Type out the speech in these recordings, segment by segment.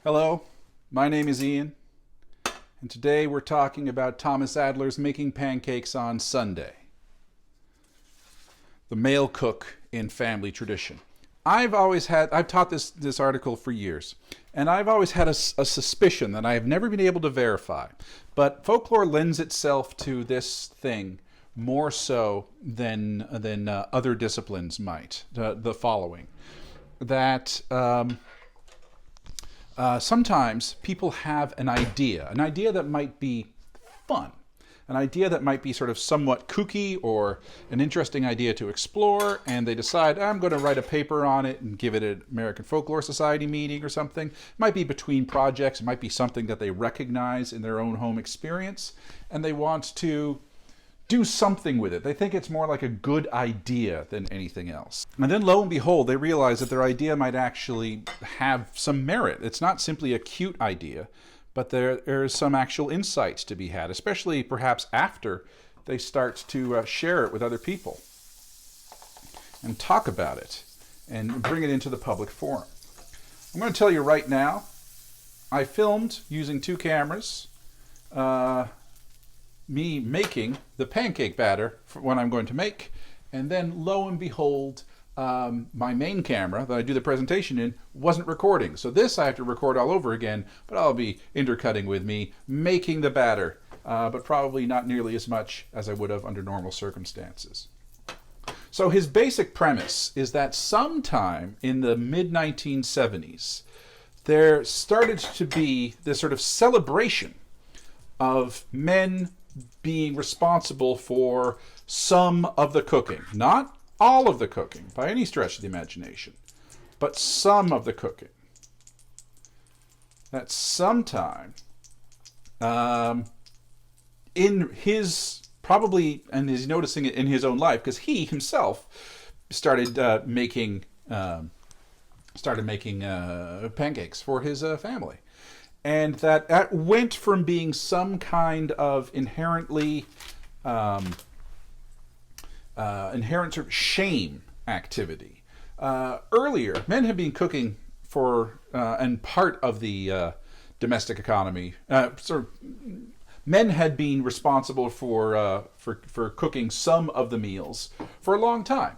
Hello, my name is Ian, and today we're talking about Thomas Adler's Making Pancakes on Sunday, the male cook in family tradition. I've taught this article for years, and I've always had a suspicion that I have never been able to verify, but folklore lends itself to this thing more so than other disciplines might. The following, that sometimes people have an idea that might be fun, an idea that might be sort of somewhat kooky or an interesting idea to explore, and they decide, I'm going to write a paper on it and give it an American Folklore Society meeting or something. It might be between projects, it might be something that they recognize in their own home experience, and they want to do something with it. They think it's more like a good idea than anything else. And then lo and behold, they realize that their idea might actually have some merit. It's not simply a cute idea, but there's some actual insights to be had, especially perhaps after they start to share it with other people and talk about it and bring it into the public forum. I'm going to tell you right now, I filmed using two cameras, me making the pancake batter for what I'm going to make, and then lo and behold, my main camera that I do the presentation in wasn't recording. So this I have to record all over again, but I'll be intercutting with me making the batter, but probably not nearly as much as I would have under normal circumstances. So his basic premise is that sometime in the mid-1970s, there started to be this sort of celebration of men being responsible for some of the cooking. Not all of the cooking, by any stretch of the imagination, but some of the cooking. That sometime in his, probably, and he's noticing it in his own life, because he himself started making pancakes for his family. And that went from being some kind of inherent sort of shame activity. Earlier, men had been cooking for and part of the domestic economy. Men had been responsible for cooking some of the meals for a long time.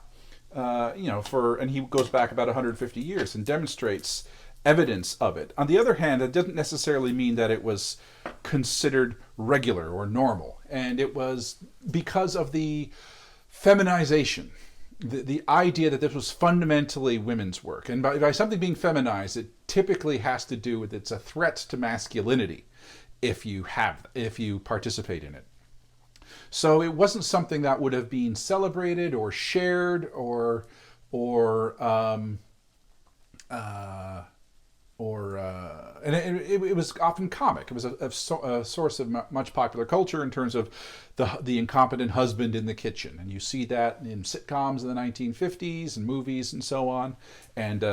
And he goes back about 150 years and demonstrates evidence of it. On the other hand, that doesn't necessarily mean that it was considered regular or normal. And it was because of the feminization, the idea that this was fundamentally women's work. And by something being feminized, it typically has to do with it's a threat to masculinity if you participate in it. So it wasn't something that would have been celebrated or shared and it was often comic. It was a source of much popular culture in terms of the incompetent husband in the kitchen, and you see that in sitcoms in the 1950s and movies and so on, and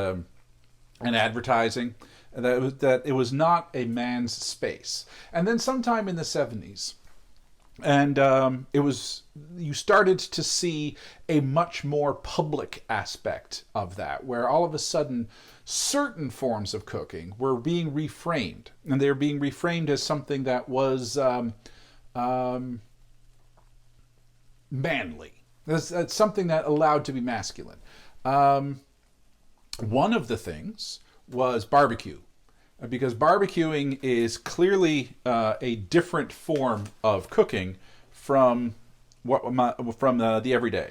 advertising. That it was not a man's space. And then sometime in the 70s, and you started to see a much more public aspect of that, where all of a sudden certain forms of cooking were being reframed, and they were being reframed as something that was manly. That's something that allowed to be masculine. One of the things was barbecue, because barbecuing is clearly a different form of cooking from the everyday.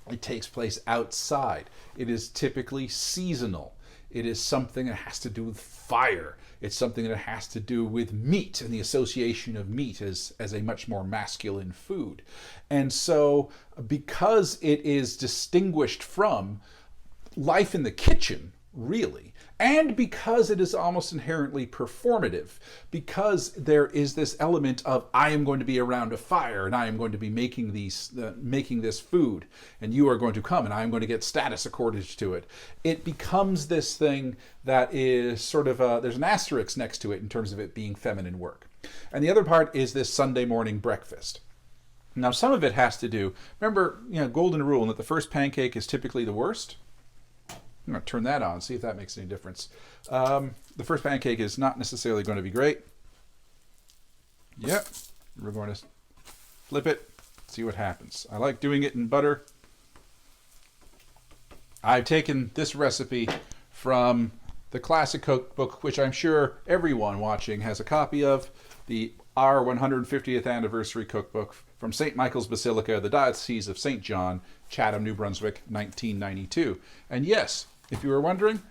It takes place outside. It is typically seasonal. It is something that has to do with fire. It's something that has to do with meat and the association of meat as a much more masculine food. And so because it is distinguished from life in the kitchen, really, and because it is almost inherently performative, because there is this element of I am going to be around a fire and I am going to be making this food, and you are going to come and I am going to get status accorded to it. It becomes this thing that is sort of there's an asterisk next to it in terms of it being feminine work. And the other part is this Sunday morning breakfast. Now, some of it has to do, remember, golden rule, that the first pancake is typically the worst. I'm going to turn that on, see if that makes any difference. The first pancake is not necessarily going to be great. Yep. We're going to flip it, see what happens. I like doing it in butter. I've taken this recipe from the classic cookbook, which I'm sure everyone watching has a copy of, our 150th anniversary cookbook from St. Michael's Basilica, the Diocese of St. John, Chatham, New Brunswick, 1992. And yes, if you were wondering,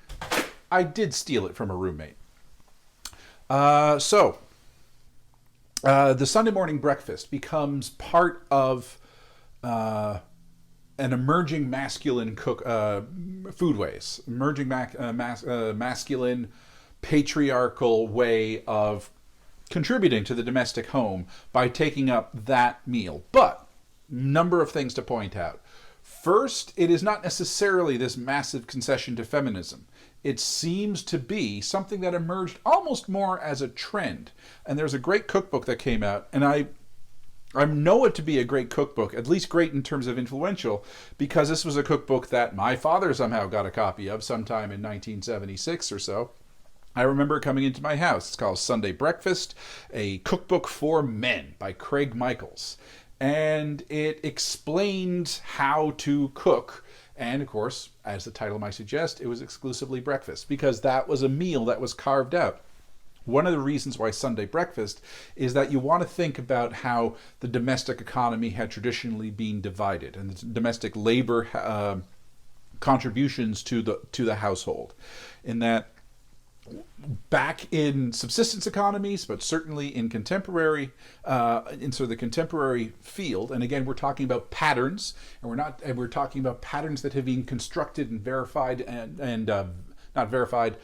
I did steal it from a roommate. The Sunday morning breakfast becomes part of an emerging masculine foodways, emerging masculine patriarchal way of contributing to the domestic home by taking up that meal. But number of things to point out. First, it is not necessarily this massive concession to feminism. It seems to be something that emerged almost more as a trend. And there's a great cookbook that came out, and I know it to be a great cookbook, at least great in terms of influential, because this was a cookbook that my father somehow got a copy of sometime in 1976 or so. I remember it coming into my house. It's called Sunday Breakfast, a cookbook for men by Craig Michaels. And it explained how to cook. And of course, as the title might suggest, it was exclusively breakfast, because that was a meal that was carved out. One of the reasons why Sunday breakfast is that you want to think about how the domestic economy had traditionally been divided, and the domestic labor contributions to the household. In that, back in subsistence economies, but certainly in contemporary, in sort of the contemporary field, and again, we're talking about patterns, and we're talking about patterns that have been constructed and verified and not verified,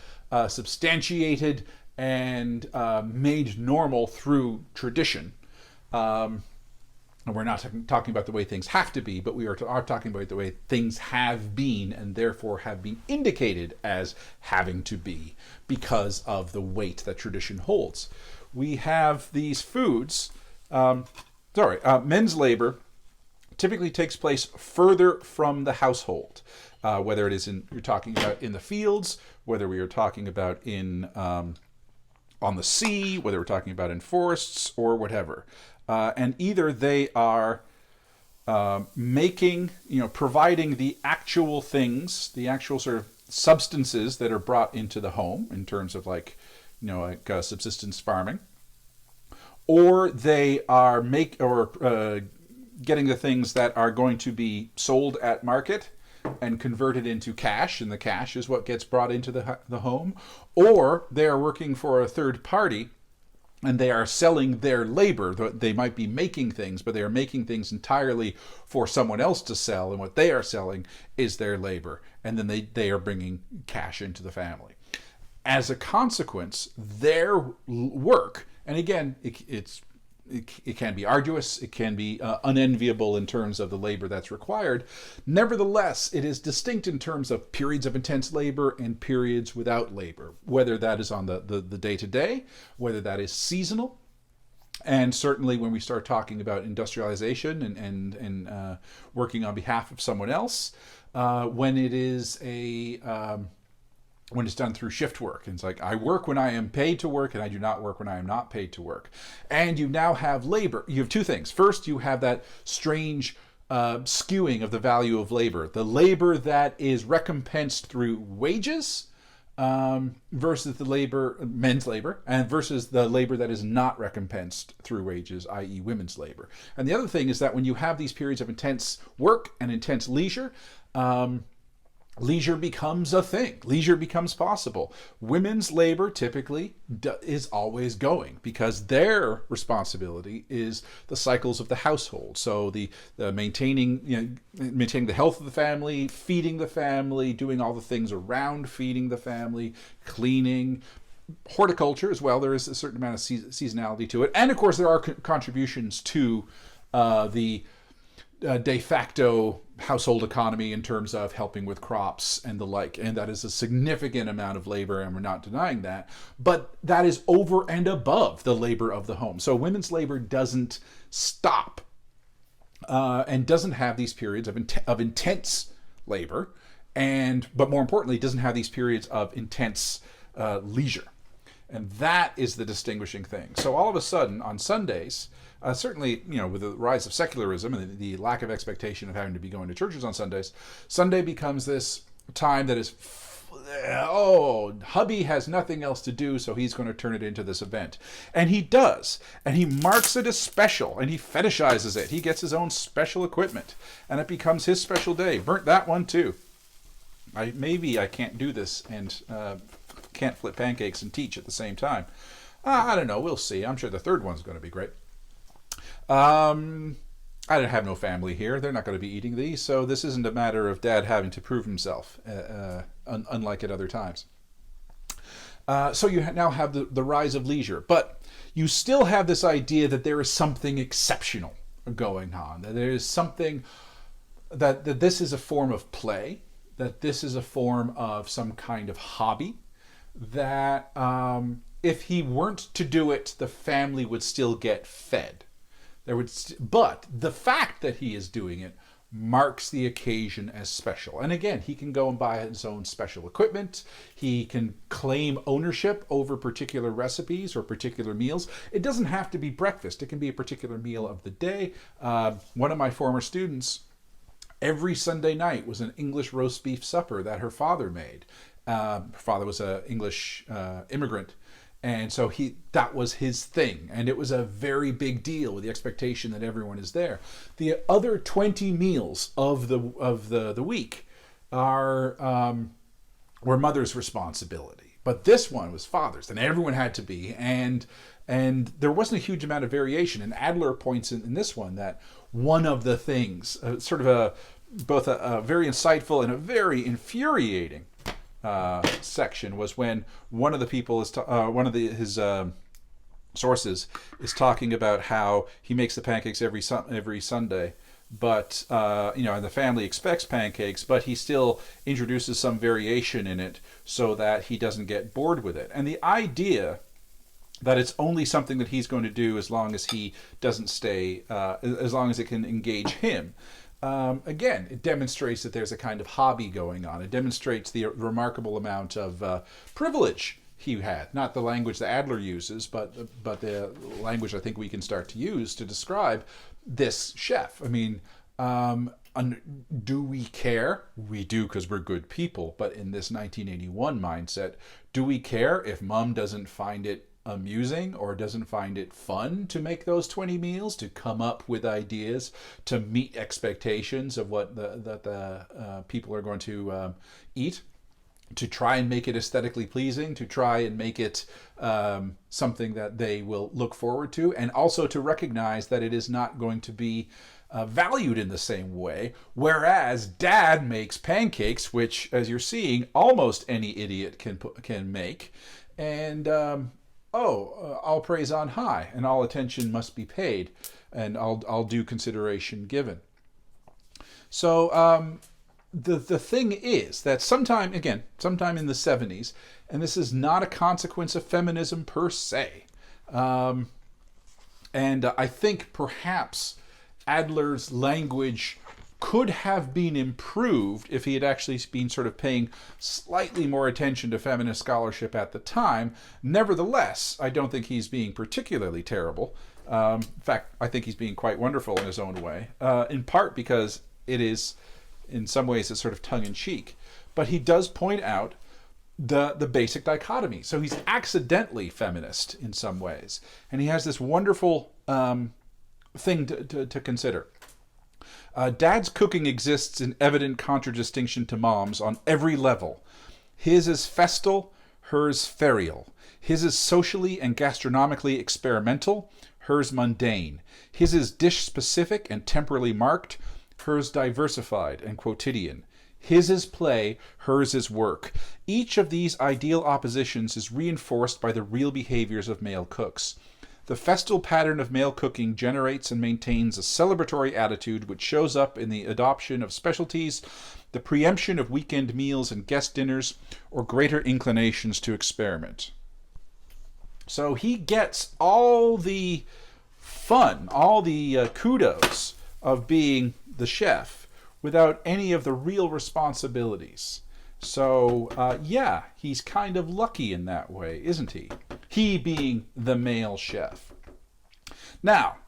substantiated and made normal through tradition. And we're not talking about the way things have to be, but we are talking about the way things have been, and therefore have been indicated as having to be because of the weight that tradition holds. We have these foods, men's labor typically takes place further from the household, whether it is you're talking about in the fields, whether we are talking about in on the sea, whether we're talking about in forests or whatever. And either they are making, providing the actual things, the actual sort of substances that are brought into the home in terms of subsistence farming, or they are getting the things that are going to be sold at market and converted into cash, and the cash is what gets brought into the home, or they are working for a third party and they are selling their labor. They might be making things, but they are making things entirely for someone else to sell, and what they are selling is their labor, and then they are bringing cash into the family. As a consequence, their work, and again, it can be arduous, it can be unenviable in terms of the labor that's required. Nevertheless, it is distinct in terms of periods of intense labor and periods without labor, whether that is on the day-to-day, whether that is seasonal, and certainly when we start talking about industrialization and working on behalf of someone else, when it is when it's done through shift work. And it's like, I work when I am paid to work, and I do not work when I am not paid to work. And you now have labor. You have two things. First, you have that strange skewing of the value of labor. The labor that is recompensed through wages versus the men's labor, and versus the labor that is not recompensed through wages, i.e. women's labor. And the other thing is that when you have these periods of intense work and intense leisure, leisure becomes a thing. Leisure becomes possible. Women's labor typically is always going, because their responsibility is the cycles of the household. So the maintaining the health of the family, feeding the family, doing all the things around feeding the family, cleaning, horticulture as well. There is a certain amount of seasonality to it, and of course there are contributions to the de facto household economy in terms of helping with crops and the like, and that is a significant amount of labor, and we're not denying that, but that is over and above the labor of the home. So women's labor doesn't stop and doesn't have these periods of intense labor, but more importantly, doesn't have these periods of intense leisure. And that is the distinguishing thing. So all of a sudden, on Sundays, certainly, with the rise of secularism and the lack of expectation of having to be going to churches on Sundays, Sunday becomes this time that is, hubby has nothing else to do, so he's going to turn it into this event. And he does. And he marks it as special, and he fetishizes it. He gets his own special equipment, and it becomes his special day. Burnt that one, too. Maybe I can't do this and can't flip pancakes and teach at the same time. I don't know. We'll see. I'm sure the third one's going to be great. I have no family here. They're not going to be eating these, so this isn't a matter of Dad having to prove himself, unlike at other times. So you now have the rise of leisure, but you still have this idea that there is something exceptional going on, that there is something, that this is a form of play, that this is a form of some kind of hobby, that if he weren't to do it, the family would still get fed. But the fact that he is doing it marks the occasion as special. And again, he can go and buy his own special equipment. He can claim ownership over particular recipes or particular meals. It doesn't have to be breakfast. It can be a particular meal of the day. One of my former students, every Sunday night was an English roast beef supper that her father made. Her father was an English immigrant. And so that was his thing, and it was a very big deal with the expectation that everyone is there. The other 20 meals of the week were mother's responsibility, but this one was father's, and everyone had to be, and there wasn't a huge amount of variation. And Adler points in this one that one of the things, both a very insightful and a very infuriating section, was when one of the people his sources is talking about how he makes the pancakes every Sunday, but and the family expects pancakes, but he still introduces some variation in it so that he doesn't get bored with it. And the idea that it's only something that he's going to do as long as he doesn't stay, as long as it can engage him. Again, it demonstrates that there's a kind of hobby going on. It demonstrates the remarkable amount of privilege he had. Not the language that Adler uses, but the language I think we can start to use to describe this chef. I mean, do we care? We do, because we're good people. But in this 1981 mindset, do we care if Mom doesn't find it amusing or doesn't find it fun to make those 20 meals, to come up with ideas, to meet expectations of what the people are going to eat, to try and make it aesthetically pleasing, to try and make it something that they will look forward to, and also to recognize that it is not going to be valued in the same way, whereas Dad makes pancakes, which, as you're seeing, almost any idiot can make, and all praise on high, and all attention must be paid, and all due consideration given. So the thing is that sometime in the 70s, and this is not a consequence of feminism per se, and I think perhaps Adler's language could have been improved if he had actually been sort of paying slightly more attention to feminist scholarship at the time. Nevertheless, I don't think he's being particularly terrible. In fact, I think he's being quite wonderful in his own way, in part because it is, in some ways, it's sort of tongue-in-cheek. But he does point out the basic dichotomy. So he's accidentally feminist in some ways. And he has this wonderful thing to consider. Dad's cooking exists in evident contradistinction to Mom's on every level. His is festal, hers ferial. His is socially and gastronomically experimental, hers mundane. His is dish-specific and temporally marked, hers diversified and quotidian. His is play, hers is work. Each of these ideal oppositions is reinforced by the real behaviors of male cooks. The festal pattern of male cooking generates and maintains a celebratory attitude which shows up in the adoption of specialties, the preemption of weekend meals and guest dinners, or greater inclinations to experiment. So he gets all the fun, all the kudos of being the chef, without any of the real responsibilities. So, yeah, he's kind of lucky in that way, isn't he? He being the male chef. Now,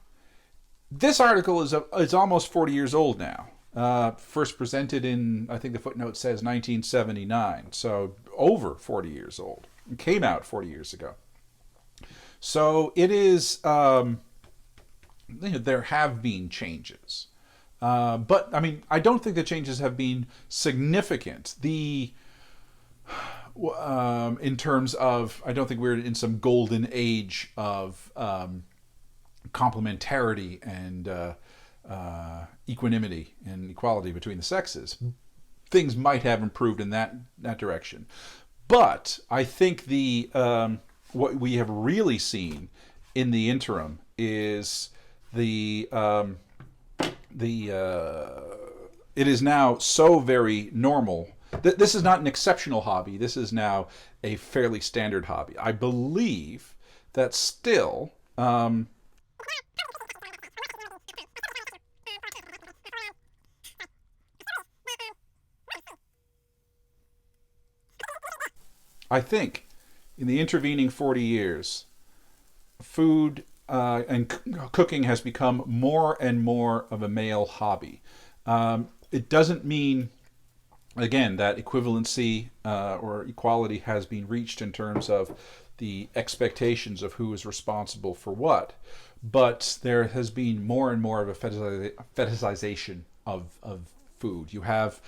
this article is almost 40 years old now. First presented in, I think the footnote says 1979, so over 40 years old. It came out 40 years ago. So it is, there have been changes. But, I mean, I don't think the changes have been significant. In terms of, I don't think we're in some golden age of complementarity and equanimity and equality between the sexes. Things might have improved in that direction. But I think what we have really seen in the interim is it is now so very normal. This is not an exceptional hobby. This is now a fairly standard hobby. I believe that still, I think in the intervening 40 years, food and cooking has become more and more of a male hobby. It doesn't mean, again, that equivalency or equality has been reached in terms of the expectations of who is responsible for what, but there has been more and more of a fetishization of food. You have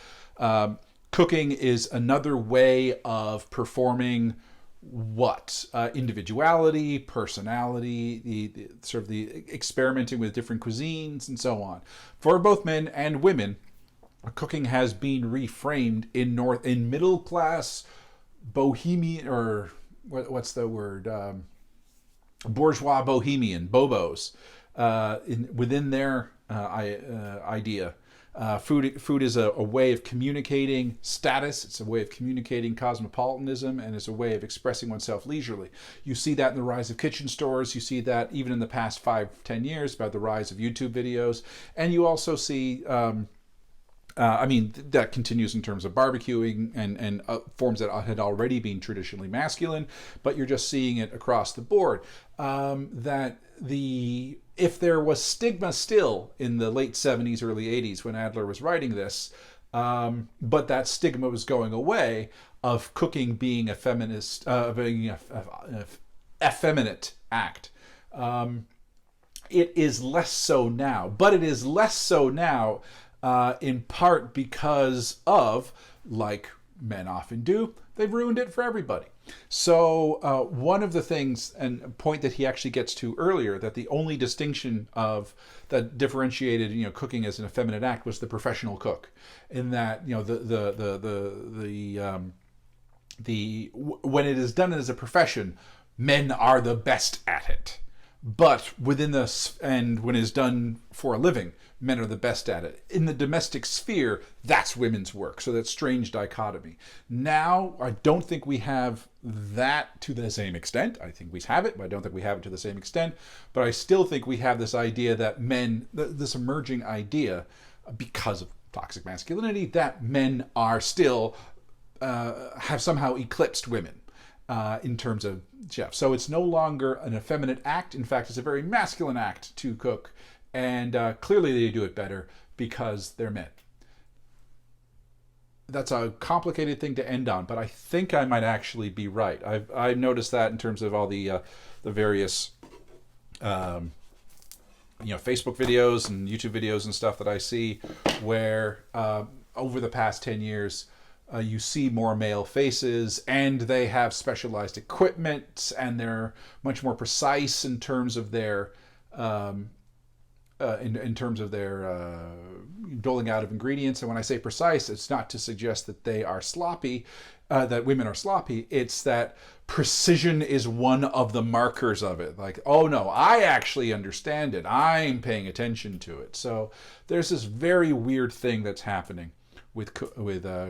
cooking is another way of performing what individuality, personality, the sort of the experimenting with different cuisines and so on. For both men and women, cooking has been reframed in middle class bohemian, or what's the word, bourgeois bohemian bobos, within their idea. Food is a way of communicating status. It's a way of communicating cosmopolitanism, and it's a way of expressing oneself leisurely. You see that in the rise of kitchen stores. You see that even in the past 5-10 years about the rise of YouTube videos. And you also see, that continues in terms of barbecuing and forms that had already been traditionally masculine, but you're just seeing it across the board. If there was stigma still in the late 70s, early 80s when Adler was writing this, but that stigma was going away of cooking being a feminist, being a effeminate act. It is less so now, but it is less so now in part because of, like men often do, they've ruined it for everybody. So one of the things, and a point that he actually gets to earlier, that the only distinction that differentiated cooking as an effeminate act was the professional cook, in that when it is done as a profession, men are the best at it. But when it's done for a living, men are the best at it. In the domestic sphere, that's women's work. So that strange dichotomy. Now, I don't think we have that to the same extent. I think we have it, but I don't think we have it to the same extent. But I still think we have this idea that this emerging idea, because of toxic masculinity, that men are still, have somehow eclipsed women. In terms of chefs. So it's no longer an effeminate act. In fact, it's a very masculine act to cook. And clearly they do it better because they're men. That's a complicated thing to end on, but I think I might actually be right. I've noticed that in terms of all the various Facebook videos and YouTube videos and stuff that I see, where over the past 10 years, you see more male faces, and they have specialized equipment, and they're much more precise in terms of their doling out of ingredients. And when I say precise, it's not to suggest that they are sloppy, that women are sloppy. It's that precision is one of the markers of it. Like, oh no, I actually understand it. I'm paying attention to it. So there's this very weird thing that's happening with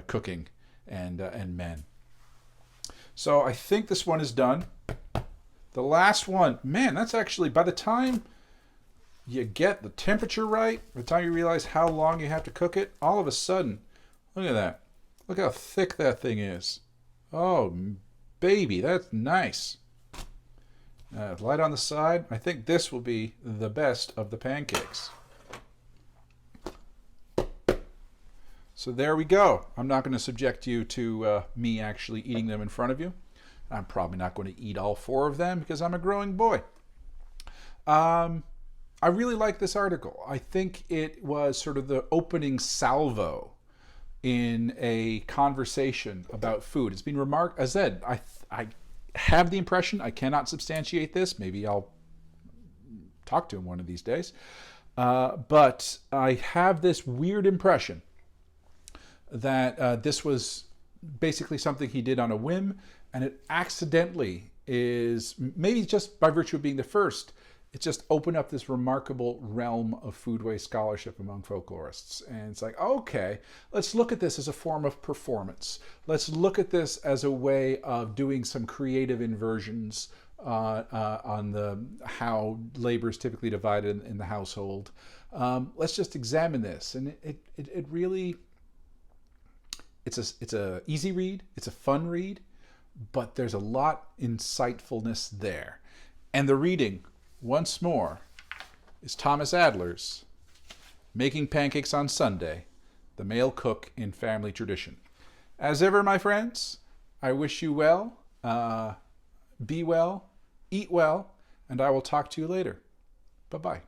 cooking and men. So I think this one is done. The last one, man, that's actually, by the time you get the temperature right, by the time you realize how long you have to cook it, all of a sudden, look at that. Look how thick that thing is. Oh, baby, that's nice. Light on the side. I think this will be the best of the pancakes. So there we go. I'm not going to subject you to me actually eating them in front of you. I'm probably not going to eat all 4 of them because I'm a growing boy. I really like this article. I think it was sort of the opening salvo in a conversation about food. It's been remarked, as I said, I have the impression, I cannot substantiate this, maybe I'll talk to him one of these days, but I have this weird impression that this was basically something he did on a whim, and it accidentally is, maybe just by virtue of being the first, it just opened up this remarkable realm of foodway scholarship among folklorists. And it's like, okay, let's look at this as a form of performance. Let's look at this as a way of doing some creative inversions on how labor is typically divided in the household. Let's just examine this. And it really, it's a easy read, it's a fun read, but there's a lot insightfulness there. And the reading, once more, is Thomas Adler's Making Pancakes on Sunday, the Male Cook in Family Tradition. As ever, my friends, I wish you well, be well, eat well, and I will talk to you later. Bye-bye.